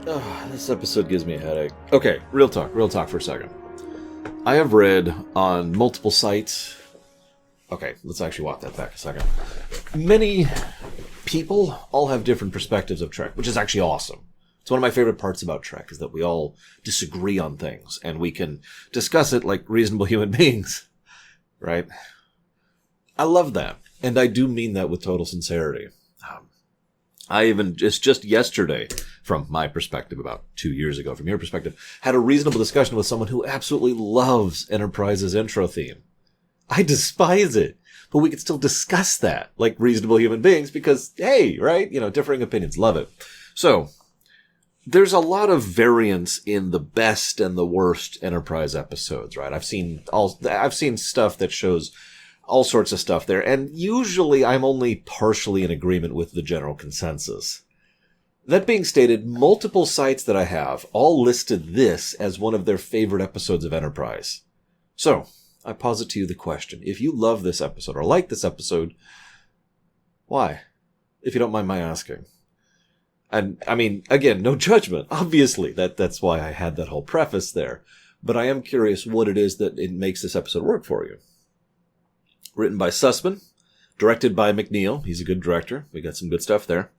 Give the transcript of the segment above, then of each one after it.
This episode gives me a headache. Okay, real talk for a second. I have read on multiple sites. Okay, let's actually walk that back a second. Many people all have different perspectives of Trek, which is actually awesome. It's one of my favorite parts about Trek, is that we all disagree on things, and we can discuss it like reasonable human beings, right? I love that, and I do mean that with total sincerity. Just yesterday, from my perspective, about 2 years ago, from your perspective, had a reasonable discussion with someone who absolutely loves Enterprise's intro theme. I despise it, but we can still discuss that like reasonable human beings because, hey, right? Differing opinions. Love it. So, there's a lot of variance in the best and the worst Enterprise episodes, right? I've seen stuff that shows all sorts of stuff there, and usually I'm only partially in agreement with the general consensus. That being stated, multiple sites that I have all listed this as one of their favorite episodes of Enterprise. So, I posit to you the question, if you love this episode or like this episode, why? If you don't mind my asking. And, I mean, again, no judgment, obviously. That's why I had that whole preface there. But I am curious what it is that it makes this episode work for you. Written by Sussman, directed by McNeil. He's a good director. We got some good stuff there.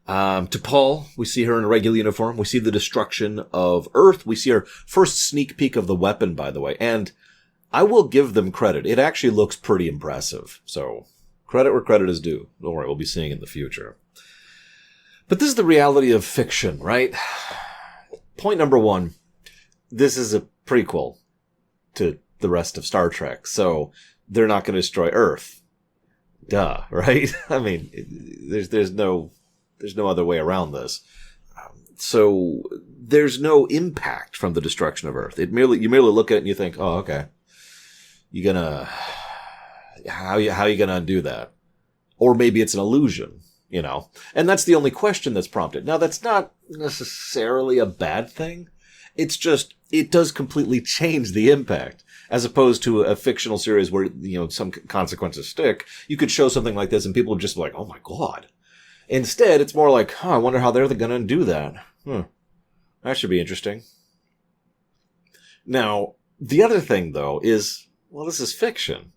To Paul, we see her in a regular uniform. We see the destruction of Earth. We see her first sneak peek of the weapon, by the way. And I will give them credit. It actually looks pretty impressive. So, credit where credit is due. Don't worry, we'll be seeing it in the future. But this is the reality of fiction, right? Point number one, this is a prequel to the rest of Star Trek. So, they're not going to destroy Earth. Duh, right? I mean, there's no other way around this. So there's no impact from the destruction of Earth. You merely look at it and you think, oh, okay. How are you gonna undo that? Or maybe it's an illusion, And that's the only question that's prompted. Now, that's not necessarily a bad thing. It's just, it does completely change the impact. As opposed to a fictional series where, some consequences stick. You could show something like this and people would just be like, oh my God. Instead, it's more like, I wonder how they're going to do that. That should be interesting. Now, the other thing, though, is, well, this is fiction.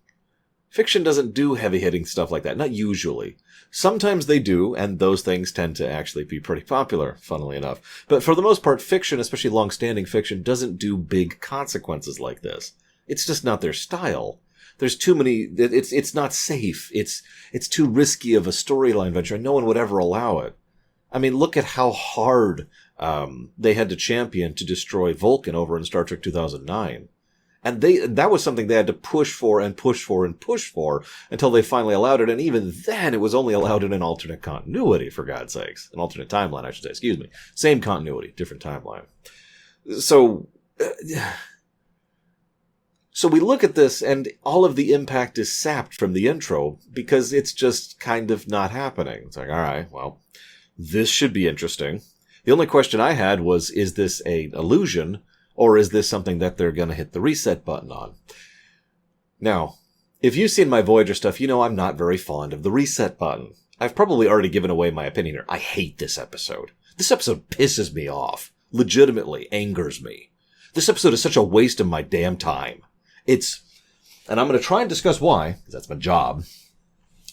Fiction doesn't do heavy-hitting stuff like that. Not usually. Sometimes they do, and those things tend to actually be pretty popular, funnily enough. But for the most part, fiction, especially long-standing fiction, doesn't do big consequences like this. It's just not their style. There's too many, it's not safe. It's too risky of a storyline venture, and no one would ever allow it. I mean, look at how hard they had to champion to destroy Vulcan over in Star Trek 2009. And that was something they had to push for until they finally allowed it. And even then, it was only allowed in an alternate continuity, for God's sakes. An alternate timeline, I should say. Excuse me. Same continuity, different timeline. So we look at this, and all of the impact is sapped from the intro because it's just kind of not happening. It's like, all right, well, this should be interesting. The only question I had was, is this an illusion, or is this something that they're going to hit the reset button on? Now, if you've seen my Voyager stuff, you know I'm not very fond of the reset button. I've probably already given away my opinion here. I hate this episode. This episode pisses me off. Legitimately angers me. This episode is such a waste of my damn time. And I'm going to try and discuss why, because that's my job.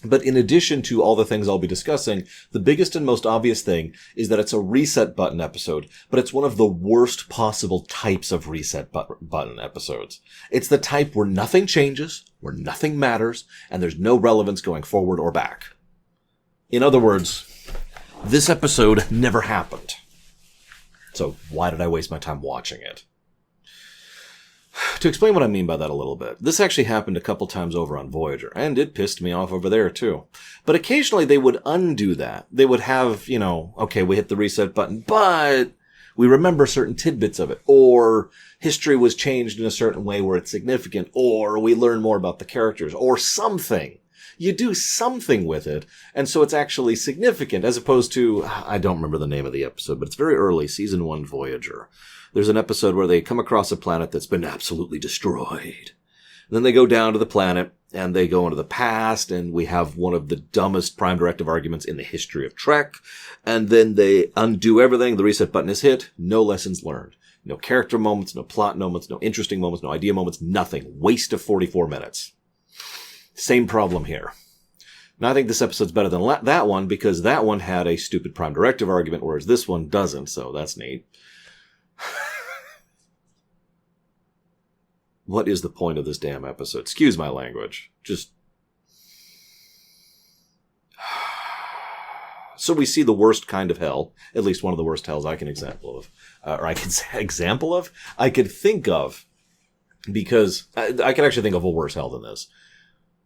But in addition to all the things I'll be discussing, the biggest and most obvious thing is that it's a reset button episode, but it's one of the worst possible types of reset button episodes. It's the type where nothing changes, where nothing matters, and there's no relevance going forward or back. In other words, this episode never happened. So why did I waste my time watching it? To explain what I mean by that a little bit, this actually happened a couple times over on Voyager, and it pissed me off over there too. But occasionally they would undo that. They would have, okay, we hit the reset button, but we remember certain tidbits of it, or history was changed in a certain way where it's significant, or we learn more about the characters, or something. You do something with it, and so it's actually significant, as opposed to, I don't remember the name of the episode, but it's very early, season 1 Voyager. There's an episode where they come across a planet that's been absolutely destroyed. And then they go down to the planet, and they go into the past, and we have one of the dumbest Prime Directive arguments in the history of Trek, and then they undo everything, the reset button is hit, no lessons learned. No character moments, no plot moments, no interesting moments, no idea moments, nothing. Waste of 44 minutes. Same problem here. Now, I think this episode's better than that one, because that one had a stupid Prime Directive argument, whereas this one doesn't, so that's neat. What is the point of this damn episode? Excuse my language. Just... So we see the worst kind of hell, at least one of the worst hells I can example of. I could think of, because I can actually think of a worse hell than this.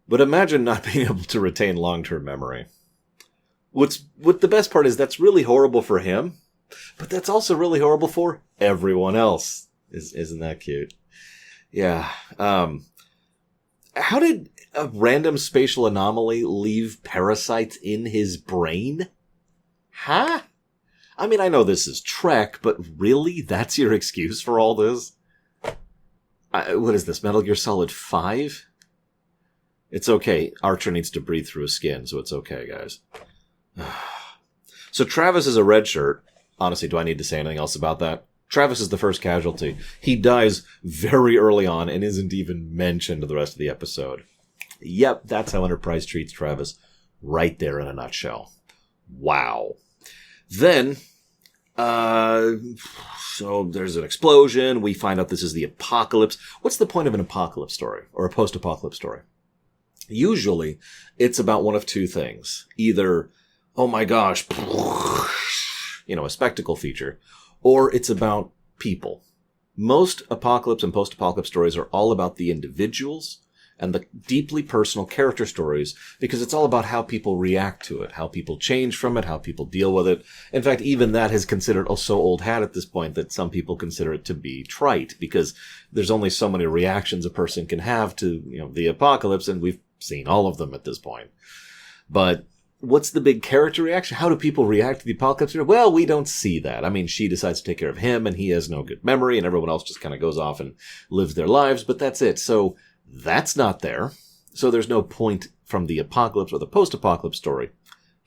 But imagine not being able to retain long-term memory. What the best part is, that's really horrible for him, but that's also really horrible for everyone else. Isn't that cute? Yeah. How did a random spatial anomaly leave parasites in his brain? Huh? I mean, I know this is Trek, but really? That's your excuse for all this? What is this, Metal Gear Solid 5? It's okay. Archer needs to breathe through his skin, so it's okay, guys. So Travis is a red shirt. Honestly, do I need to say anything else about that? Travis is the first casualty. He dies very early on and isn't even mentioned the rest of the episode. Yep, that's how Enterprise treats Travis. Right there in a nutshell. Wow. Then, so there's an explosion. We find out this is the apocalypse. What's the point of an apocalypse story or a post-apocalypse story? Usually, it's about one of two things. Either, oh my gosh, a spectacle feature, or it's about people. Most apocalypse and post-apocalypse stories are all about the individuals and the deeply personal character stories, because it's all about how people react to it, how people change from it, how people deal with it. In fact, even that is considered so old hat at this point that some people consider it to be trite, because there's only so many reactions a person can have to, the apocalypse, and we've seen all of them at this point. But what's the big character reaction? How do people react to the apocalypse? Well, we don't see that. I mean, she decides to take care of him, and he has no good memory, and everyone else just kind of goes off and lives their lives, but that's it. So that's not there. So there's no point from the apocalypse or the post-apocalypse story.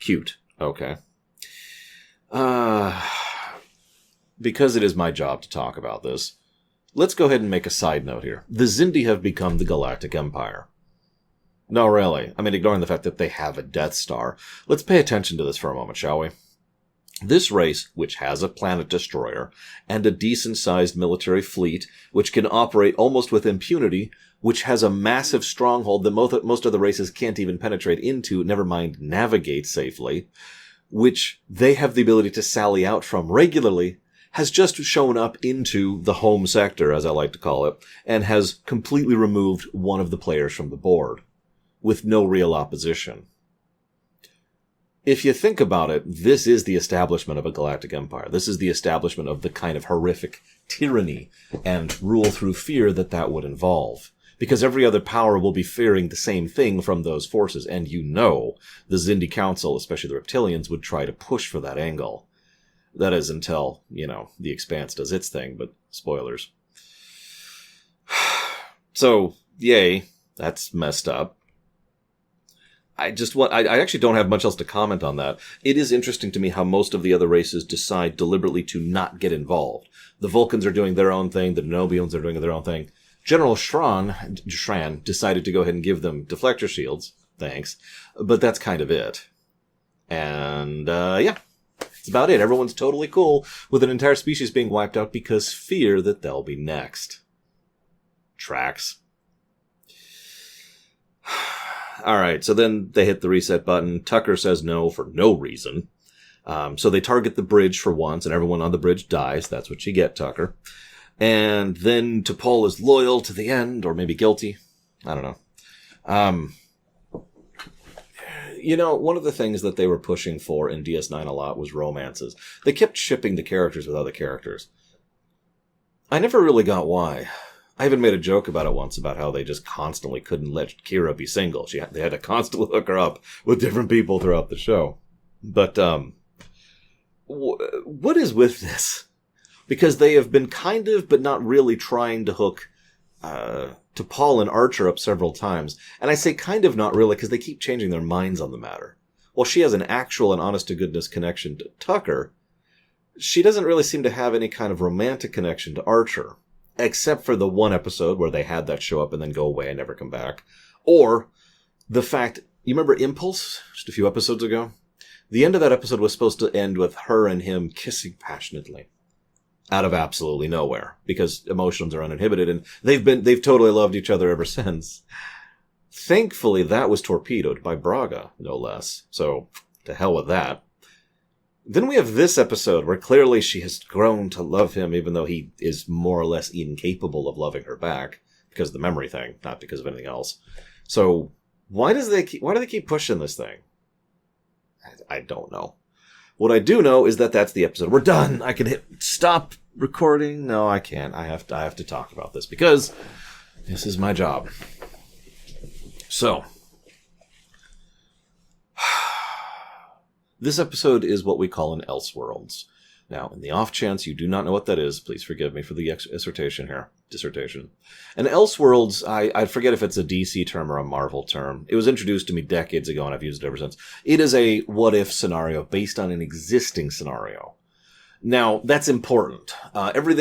Cute. Okay. Because it is my job to talk about this, let's go ahead and make a side note here. The Xindi have become the Galactic Empire. No, really. I mean, ignoring the fact that they have a Death Star. Let's pay attention to this for a moment, shall we? This race, which has a planet destroyer and a decent-sized military fleet, which can operate almost with impunity, which has a massive stronghold that most other races can't even penetrate into, never mind navigate safely, which they have the ability to sally out from regularly, has just shown up into the home sector, as I like to call it, and has completely removed one of the players from the board, with no real opposition. If you think about it, this is the establishment of a galactic empire. This is the establishment of the kind of horrific tyranny and rule through fear that would involve. Because every other power will be fearing the same thing from those forces, and the Xindi Council, especially the Reptilians, would try to push for that angle. That is until, the Expanse does its thing, but spoilers. So, yay, that's messed up. I actually don't have much else to comment on that. It is interesting to me how most of the other races decide deliberately to not get involved. The Vulcans are doing their own thing, the Denobians are doing their own thing. General Shran decided to go ahead and give them deflector shields. Thanks. But that's kind of it. And, that's about it. Everyone's totally cool with an entire species being wiped out because fear that they'll be next. Tracks. Alright, so then they hit the reset button. Tucker says no for no reason. So they target the bridge for once, and everyone on the bridge dies. That's what you get, Tucker. And then T'Pol is loyal to the end, or maybe guilty. I don't know. One of the things that they were pushing for in DS9 a lot was romances. They kept shipping the characters with other characters. I never really got why. I even made a joke about it once, about how they just constantly couldn't let Kira be single. They had to constantly hook her up with different people throughout the show. But, what is with this? Because they have been kind of, but not really trying to hook to Paul and Archer up several times. And I say kind of not really because they keep changing their minds on the matter. While she has an actual and honest-to-goodness connection to Tucker, she doesn't really seem to have any kind of romantic connection to Archer. Except for the one episode where they had that show up and then go away and never come back. Or the fact, you remember Impulse? Just a few episodes ago? The end of that episode was supposed to end with her and him kissing passionately. Out of absolutely nowhere. Because emotions are uninhibited and they've totally loved each other ever since. Thankfully, that was torpedoed by Braga, no less. So, to hell with that. Then we have this episode where clearly she has grown to love him even though he is more or less incapable of loving her back because of the memory thing, not because of anything else. So why do they keep pushing this thing? I don't know. What I do know is that that's the episode. We're done. I can hit stop recording. No, I can't. I have to talk about this because this is my job. So this episode is what we call an Elseworlds. Now, in the off chance you do not know what that is, please forgive me for the dissertation here. An Elseworlds, I forget if it's a DC term or a Marvel term. It was introduced to me decades ago, and I've used it ever since. It is a what-if scenario based on an existing scenario. Now, that's important. Every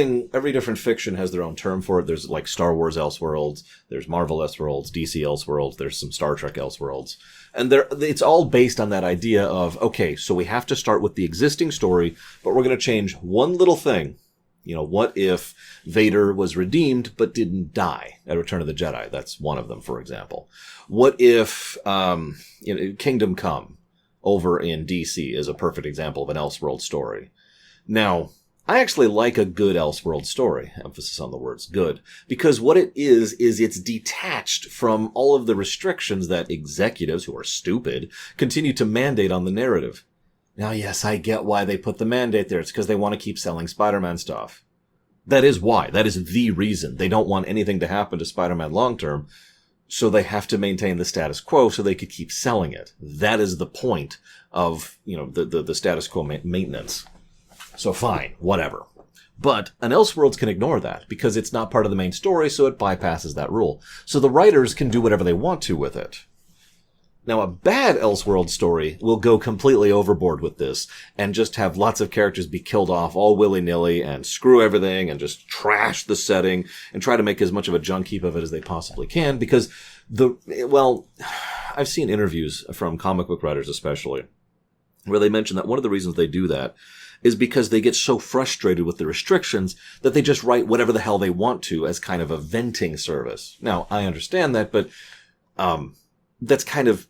different fiction has their own term for it. There's like Star Wars Elseworlds, there's Marvel Elseworlds, DC Elseworlds, there's some Star Trek Elseworlds. And it's all based on that idea of, okay, so we have to start with the existing story, but we're going to change one little thing. You know, what if Vader was redeemed but didn't die at Return of the Jedi? That's one of them, for example. What if Kingdom Come over in DC is a perfect example of an Elseworld story. Now, I actually like a good Elseworld story, emphasis on the words good, because what it is it's detached from all of the restrictions that executives, who are stupid, continue to mandate on the narrative. Now, yes, I get why they put the mandate there. It's because they want to keep selling Spider-Man stuff. That is why. That is the reason. They don't want anything to happen to Spider-Man long-term, so they have to maintain the status quo so they could keep selling it. That is the point of, the status quo maintenance. So fine, whatever. But an Elseworlds can ignore that because it's not part of the main story, so it bypasses that rule. So the writers can do whatever they want to with it. Now, a bad Elseworlds story will go completely overboard with this and just have lots of characters be killed off all willy-nilly and screw everything and just trash the setting and try to make as much of a junk heap of it as they possibly can because I've seen interviews from comic book writers especially where they mention that one of the reasons they do that is because they get so frustrated with the restrictions that they just write whatever the hell they want to as kind of a venting service. Now, I understand that, but that's kind of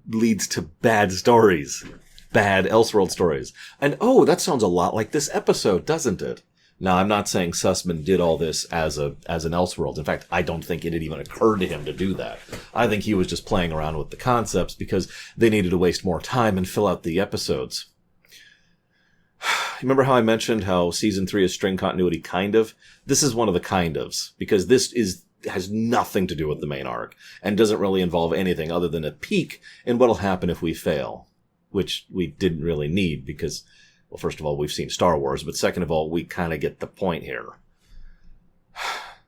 leads to bad stories. Bad Elseworld stories. And, that sounds a lot like this episode, doesn't it? Now, I'm not saying Sussman did all this as an Elseworld. In fact, I don't think it had even occurred to him to do that. I think he was just playing around with the concepts because they needed to waste more time and fill out the episodes. Remember how I mentioned how season 3 is string continuity kind of? This is one of the kind ofs, because this has nothing to do with the main arc, and doesn't really involve anything other than a peek in what'll happen if we fail. Which we didn't really need, because, well, first of all, we've seen Star Wars, but second of all, we kind of get the point here.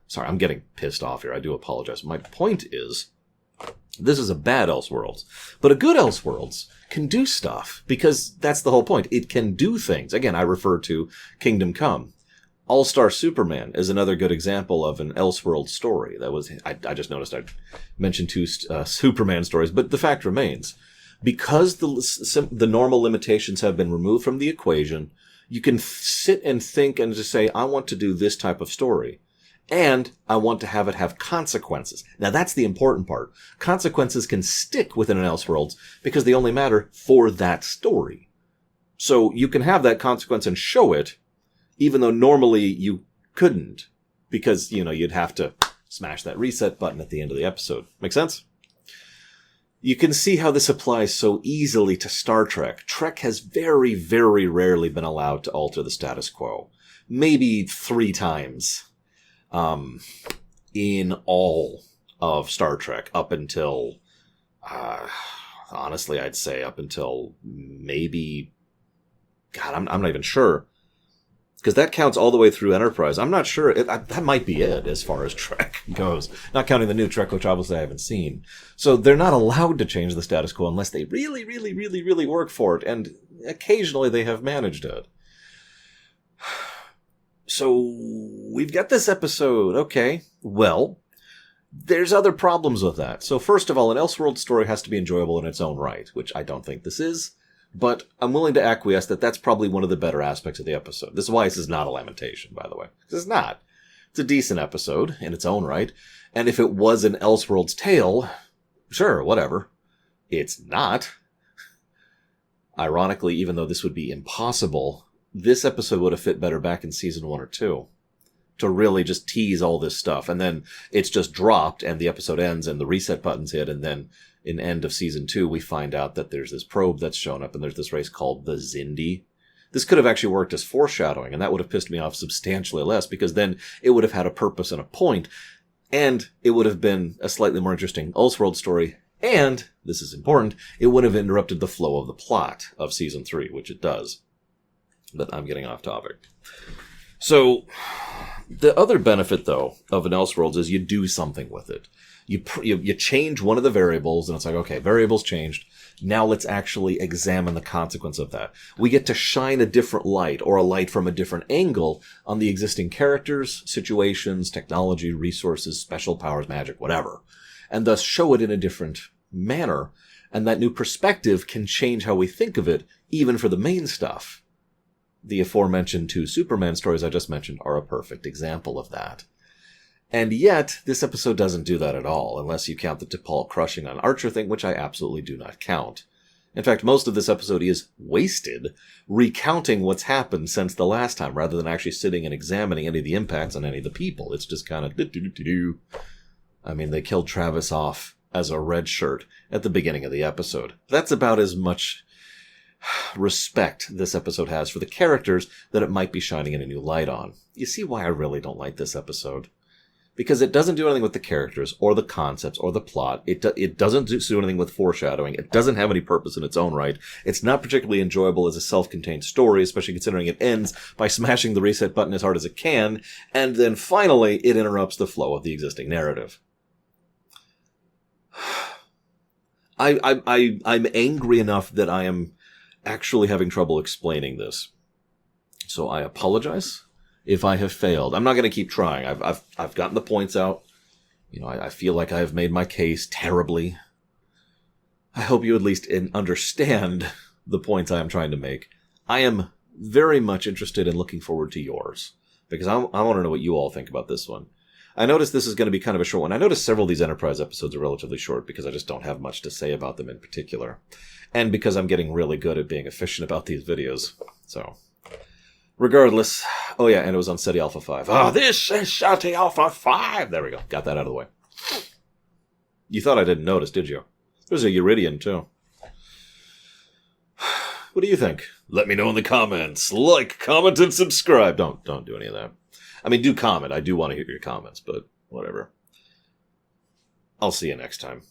Sorry, I'm getting pissed off here. I do apologize. My point is, this is a bad Elseworlds. But a good Elseworlds can do stuff, because that's the whole point. It can do things. Again, I refer to Kingdom Come. All-Star Superman is another good example of an Elseworld story. I just noticed I mentioned 2 Superman stories, but the fact remains. Because the normal limitations have been removed from the equation, you can sit and think and just say, I want to do this type of story. And I want to have it have consequences. Now, that's the important part. Consequences can stick within an Elseworlds because they only matter for that story. So you can have that consequence and show it, even though normally you couldn't, because, you'd have to smash that reset button at the end of the episode. Make sense? You can see how this applies so easily to Star Trek. Trek has very, very rarely been allowed to alter the status quo. Maybe 3 times. In all of Star Trek up until, honestly, I'd say up until maybe, God, I'm not even sure. Because that counts all the way through Enterprise. I'm not sure. That might be it as far as Trek. goes. Not counting the new Trek, which obviously I haven't seen. So they're not allowed to change the status quo unless they really, really, really, really work for it. And occasionally they have managed it. So we've got this episode. Okay, well, there's other problems with that. So first of all, an Elseworld story has to be enjoyable in its own right, which I don't think this is. But I'm willing to acquiesce that that's probably one of the better aspects of the episode. This is why this is not a lamentation, by the way. Because it's not. It's a decent episode in its own right. And if it was an Elseworld's tale, sure, whatever. It's not. Ironically, even though this would be impossible, this episode would have fit better back in season 1 or 2. To really just tease all this stuff. And then it's just dropped and the episode ends and the reset button's hit. And then in end of season 2, we find out that there's this probe that's shown up and there's this race called the Xindi. This could have actually worked as foreshadowing, and that would have pissed me off substantially less, because then it would have had a purpose and a point, and it would have been a slightly more interesting Elseworld story, and, this is important, it would have interrupted the flow of the plot of Season 3, which it does. But I'm getting off topic. So, the other benefit, though, of an Elseworlds is you do something with it. You change one of the variables, and it's like, okay, variables changed. Now let's actually examine the consequence of that. We get to shine a different light, or a light from a different angle, on the existing characters, situations, technology, resources, special powers, magic, whatever. And thus show it in a different manner. And that new perspective can change how we think of it, even for the main stuff. The aforementioned 2 Superman stories I just mentioned are a perfect example of that. And yet, this episode does't do that at all, unless you count the T'Pol crushing on Archer thing, which I absolutely do not count. In fact, most of this episode is wasted recounting what's happened since the last time, rather than actually sitting and examining any of the impacts on any of the people. It's just kind of do-do-do-do. I mean, they killed Travis off as a red shirt at the beginning of the episode. That's about as much respect this episode has for the characters that it might be shining in a new light on. You see why I really don't like this episode? Because it doesn't do anything with the characters, or the concepts, or the plot. It doesn't do anything with foreshadowing. It doesn't have any purpose in its own right. It's not particularly enjoyable as a self-contained story, especially considering it ends by smashing the reset button as hard as it can, and then finally it interrupts the flow of the existing narrative. I'm angry enough that I am actually having trouble explaining this. So I apologize if I have failed. I'm not going to keep trying. I've gotten the points out. I feel like I have made my case terribly. I hope you at least understand the points I am trying to make. I am very much interested in looking forward to yours, because I want to know what you all think about this one. I noticed this is going to be kind of a short one. I noticed several of these Enterprise episodes are relatively short because I just don't have much to say about them in particular. And because I'm getting really good at being efficient about these videos. So, regardless. Oh yeah, and it was on SETI Alpha 5. This is SETI Alpha 5! There we go. Got that out of the way. You thought I didn't notice, did you? There's a Uridian, too. What do you think? Let me know in the comments. Like, comment, and subscribe. Don't do any of that. I mean, do comment. I do want to hear your comments, but whatever. I'll see you next time.